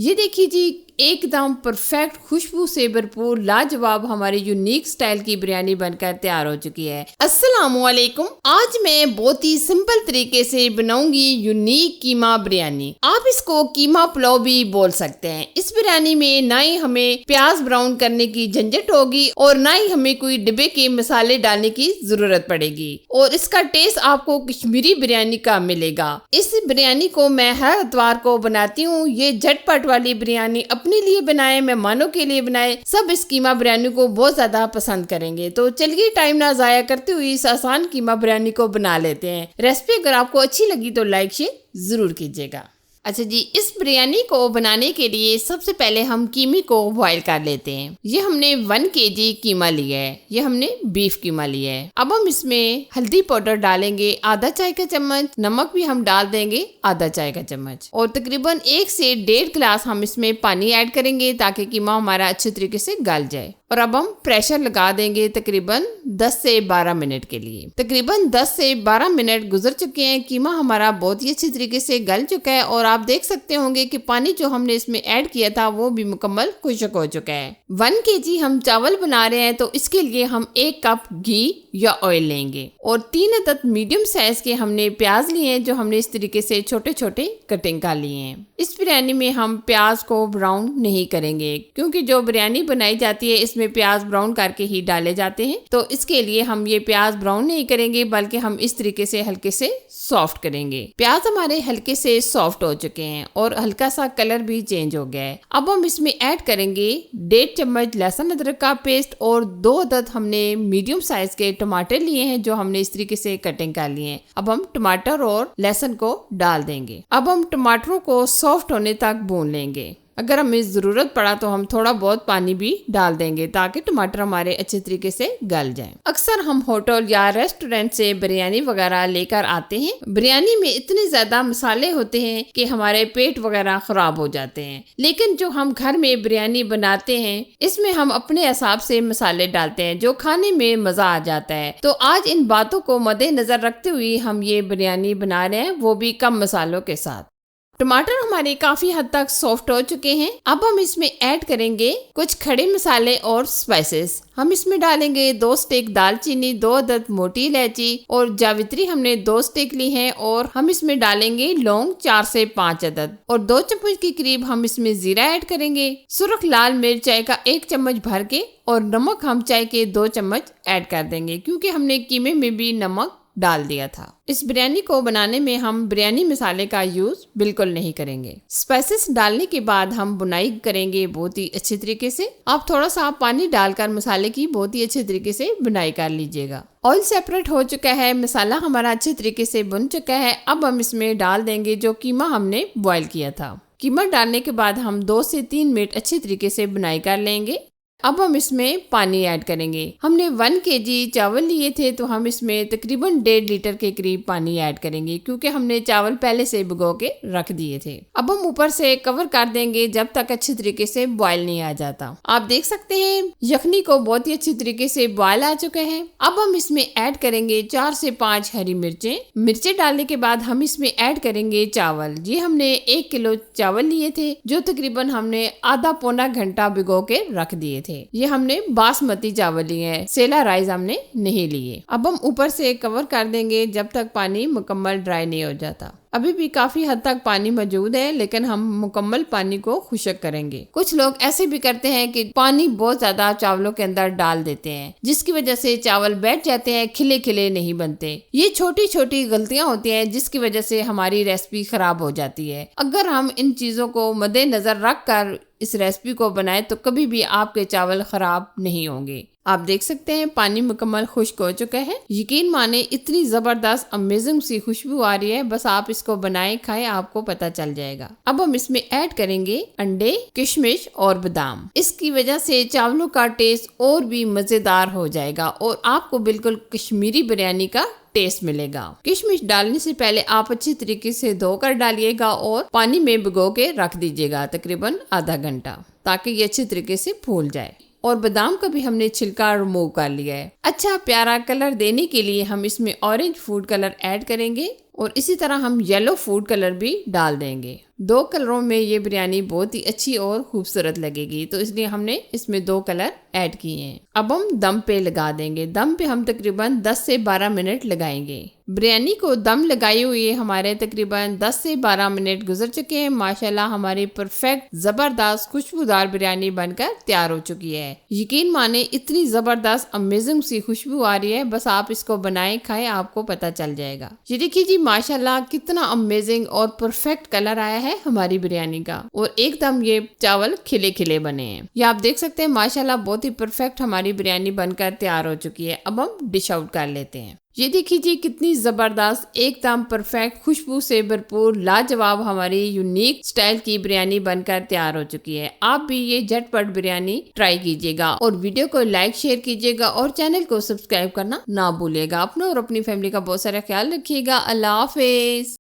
ये देखिए जी, एकदम परफेक्ट खुशबू से भरपूर लाजवाब हमारी यूनिक स्टाइल की बिरयानी बनकर तैयार हो चुकी है। अस्सलामुअलैकुम। आज मैं बहुत ही सिंपल तरीके से बनाऊंगी यूनिक कीमा बिरयानी। आप इसको कीमा पुलाव भी बोल सकते हैं। इस बिरयानी में ना ही हमें प्याज ब्राउन करने की झंझट होगी और ना ही हमें कोई डिब्बे के मसाले डालने की जरूरत पड़ेगी और इसका टेस्ट आपको कश्मीरी बिरयानी का मिलेगा। इस बिरयानी को मैं हर इतवार को बनाती हूँ। ये झटपट वाली बिरयानी अपने लिए बनाए, मेहमानों के लिए बनाए, सब इस कीमा बिरयानी को बहुत ज्यादा पसंद करेंगे। तो चलिए टाइम ना जाया करते हुए इस आसान कीमा बिरयानी को बना लेते हैं। रेसिपी अगर आपको अच्छी लगी तो लाइक शेयर जरूर कीजिएगा। अच्छा जी, इस बिरयानी को बनाने के लिए सबसे पहले हम कीमे को बॉईल कर लेते हैं। ये हमने 1 kg कीमा लिया है। ये हमने बीफ कीमा लिया है। अब हम इसमें हल्दी पाउडर डालेंगे आधा चाय का चम्मच, नमक भी हम डाल देंगे आधा चाय का चम्मच और तकरीबन 1 से 1.5 गिलास हम इसमें पानी ऐड करेंगे ताकि कीमा हमारा अच्छे तरीके से गल जाए। और अब हम प्रेशर लगा देंगे तकरीबन 10 से 12 मिनट के लिए। तकरीबन 10 से 12 मिनट गुजर चुके हैं। कीमा हमारा बहुत ही अच्छी तरीके से गल चुका है और आप देख सकते होंगे कि पानी जो हमने इसमें ऐड किया था वो भी मुकम्मल खुश्क हो चुका है। 1 kg हम चावल बना रहे हैं तो इसके लिए हम 1 कप घी या ऑयल लेंगे और 3 अदद मीडियम साइज के हमने प्याज लिए हैं जो हमने इस तरीके से छोटे छोटे कटिंग कर लिए हैं। इस बिरयानी में हम प्याज को ब्राउन नहीं करेंगे क्योंकि जो बिरयानी बनाई जाती है इसमें प्याज ब्राउन करके ही डाले जाते हैं। तो इसके लिए हम ये प्याज ब्राउन नहीं करेंगे बल्कि हम इस तरीके से हल्के से सॉफ्ट करेंगे। प्याज हमारे हल्के से सॉफ्ट हो चुके हैं और हल्का सा कलर भी चेंज हो गया है। अब हम इसमें ऐड करेंगे 1.5 चम्मच लहसुन अदरक का पेस्ट और 2 अदद हमने मीडियम साइज के टमाटर लिए हैं जो हमने इस तरीके से कटिंग कर लिए हैं। अब हम टमाटर और लहसुन को डाल देंगे। अब हम टमाटरों को सॉफ्ट होने तक भून लेंगे। अगर हमें जरूरत पड़ा तो हम थोड़ा बहुत पानी भी डाल देंगे ताकि टमाटर हमारे अच्छे तरीके से गल जाएं। अक्सर हम होटल या रेस्टोरेंट से बिरयानी वगैरह लेकर आते हैं। बिरयानी में इतने ज्यादा मसाले होते हैं कि हमारे पेट वगैरह खराब हो जाते हैं, लेकिन जो हम घर में बिरयानी बनाते हैं इसमें हम अपने हिसाब से मसाले डालते हैं जो खाने में मजा आ जाता है। तो आज इन बातों को मद्देनजर रखते हुए हम ये बिरयानी बना रहे हैं, वो भी कम मसालों के साथ। टमाटर हमारे काफी हद तक सॉफ्ट हो चुके हैं। अब हम इसमें ऐड करेंगे कुछ खड़े मसाले और स्पाइसेस। हम इसमें डालेंगे 2 स्टिक दालचीनी, 2 अदद मोटी इलायची और जावित्री हमने 2 स्टिक ली हैं और हम इसमें डालेंगे लौंग 4 से 5 अदद और 2 चम्मच के करीब हम इसमें जीरा ऐड करेंगे। सुर्ख लाल मिर्च चाय का 1 चम्मच भर के और नमक हम चाय के 2 चम्मच ऐड कर देंगे क्योंकि हमने कीमे में भी नमक डाल दिया था। इस बिरयानी को बनाने में हम बिरयानी मसाले का यूज बिल्कुल नहीं करेंगे। स्पाइसेस डालने के बाद हम बुनाई करेंगे बहुत ही अच्छे तरीके से। आप थोड़ा सा पानी डालकर मसाले की बहुत ही अच्छे तरीके से बुनाई कर लीजिएगा। ऑयल सेपरेट हो चुका है, मसाला हमारा अच्छे तरीके से बुन चुका है। अब हम इसमें डाल देंगे जो कीमा हमने बॉईल किया था। कीमा डालने के बाद हम 2 से 3 मिनट अच्छे तरीके से बुनाई कर लेंगे। अब हम इसमें पानी ऐड करेंगे। हमने 1 kg चावल लिए थे तो हम इसमें तकरीबन 1.5 लीटर के करीब पानी ऐड करेंगे क्योंकि हमने चावल पहले से भिगो के रख दिए थे। अब हम ऊपर से कवर कर देंगे जब तक अच्छी तरीके से बॉयल नहीं आ जाता। आप देख सकते हैं यखनी को बहुत ही अच्छी तरीके से बॉयल आ चुका है। अब हम इसमें ऐड करेंगे 4 से 5 हरी मिर्चें डालने के बाद हम इसमें ऐड करेंगे चावल। ये हमने 1 किलो चावल लिए थे जो तकरीबन हमने आधा पौना घंटा भिगो के रख दिए थे। ये हमने बासमती चावल लिए हैं, सेला राइस हमने नहीं लिए। अब हम ऊपर से कवर कर देंगे जब तक पानी मुकम्मल ड्राई नहीं हो जाता। अभी भी काफी हद तक पानी मौजूद है लेकिन हम मुकम्मल पानी को खुश्क करेंगे। कुछ लोग ऐसे भी करते हैं कि पानी बहुत ज्यादा चावलों के अंदर डाल देते हैं जिसकी वजह से चावल बैठ जाते हैं, खिले खिले नहीं बनते। ये छोटी छोटी गलतियां होती हैं जिसकी वजह से हमारी रेसिपी खराब हो जाती है। अगर हम इन चीजों को मद्देनजर रख कर इस रेसिपी को बनाए तो कभी भी आपके चावल खराब नहीं होंगे। आप देख सकते हैं पानी मुकम्मल खुश्क हो चुका है। यकीन माने इतनी जबरदस्त अमेजिंग सी खुशबू आ रही है। बस आप इसको बनाएं, खाएं, आपको पता चल जाएगा। अब हम इसमें ऐड करेंगे अंडे, किशमिश और बादाम। इसकी वजह से चावलों का टेस्ट और भी मजेदार हो जाएगा और आपको बिल्कुल कश्मीरी बिरयानी का टेस्ट मिलेगा। किशमिश डालने से पहले आप अच्छी तरीके से धोकर डालिएगा और पानी में भिगो के रख दीजिएगा तकरीबन आधा घंटा ताकि ये अच्छी तरीके से फूल जाए। और बादाम का भी हमने छिलका रिमूव कर लिया है। अच्छा प्यारा कलर देने के लिए हम इसमें ऑरेंज फूड कलर ऐड करेंगे और इसी तरह हम येलो फूड कलर भी डाल देंगे। 2 कलरों में ये बिरयानी बहुत ही अच्छी और खूबसूरत लगेगी, तो इसलिए हमने इसमें 2 कलर ऐड किए हैं। अब हम दम पे लगा देंगे। दम पे हम तकरीबन 10 से 12 मिनट लगाएंगे। बिरयानी को दम लगाए हुए हमारे तकरीबन 10 से 12 मिनट गुजर चुके हैं। माशाल्लाह हमारी परफेक्ट जबरदस्त खुशबूदार बिरयानी बनकर तैयार हो चुकी है। यकीन माने इतनी जबरदस्त अमेजिंग सी खुशबू आ रही है, बस आप इसको बनाएं खाएं आपको पता चल जाएगा। ये देखिए जी माशाल्लाह कितना अमेजिंग और परफेक्ट कलर आया है हमारी बिरयानी का, और एकदम ये चावल खिले खिले बने हैं। ये आप देख सकते हैं माशाल्लाह बहुत ही परफेक्ट हमारी बिरयानी बनकर तैयार हो चुकी है। अब हम डिश आउट कर लेते हैं। ये देखिए जी कितनी जबरदस्त एकदम परफेक्ट खुशबू से भरपूर लाजवाब हमारी यूनिक स्टाइल की बिरयानी बनकर तैयार हो चुकी है। आप भी ये झटपट बिरयानी ट्राई कीजिएगा और वीडियो को लाइक शेयर कीजिएगा और चैनल को सब्सक्राइब करना ना भूलिएगा। अपना और अपनी फैमिली का बहुत सारा ख्याल रखिएगा। अल्लाह हाफिज।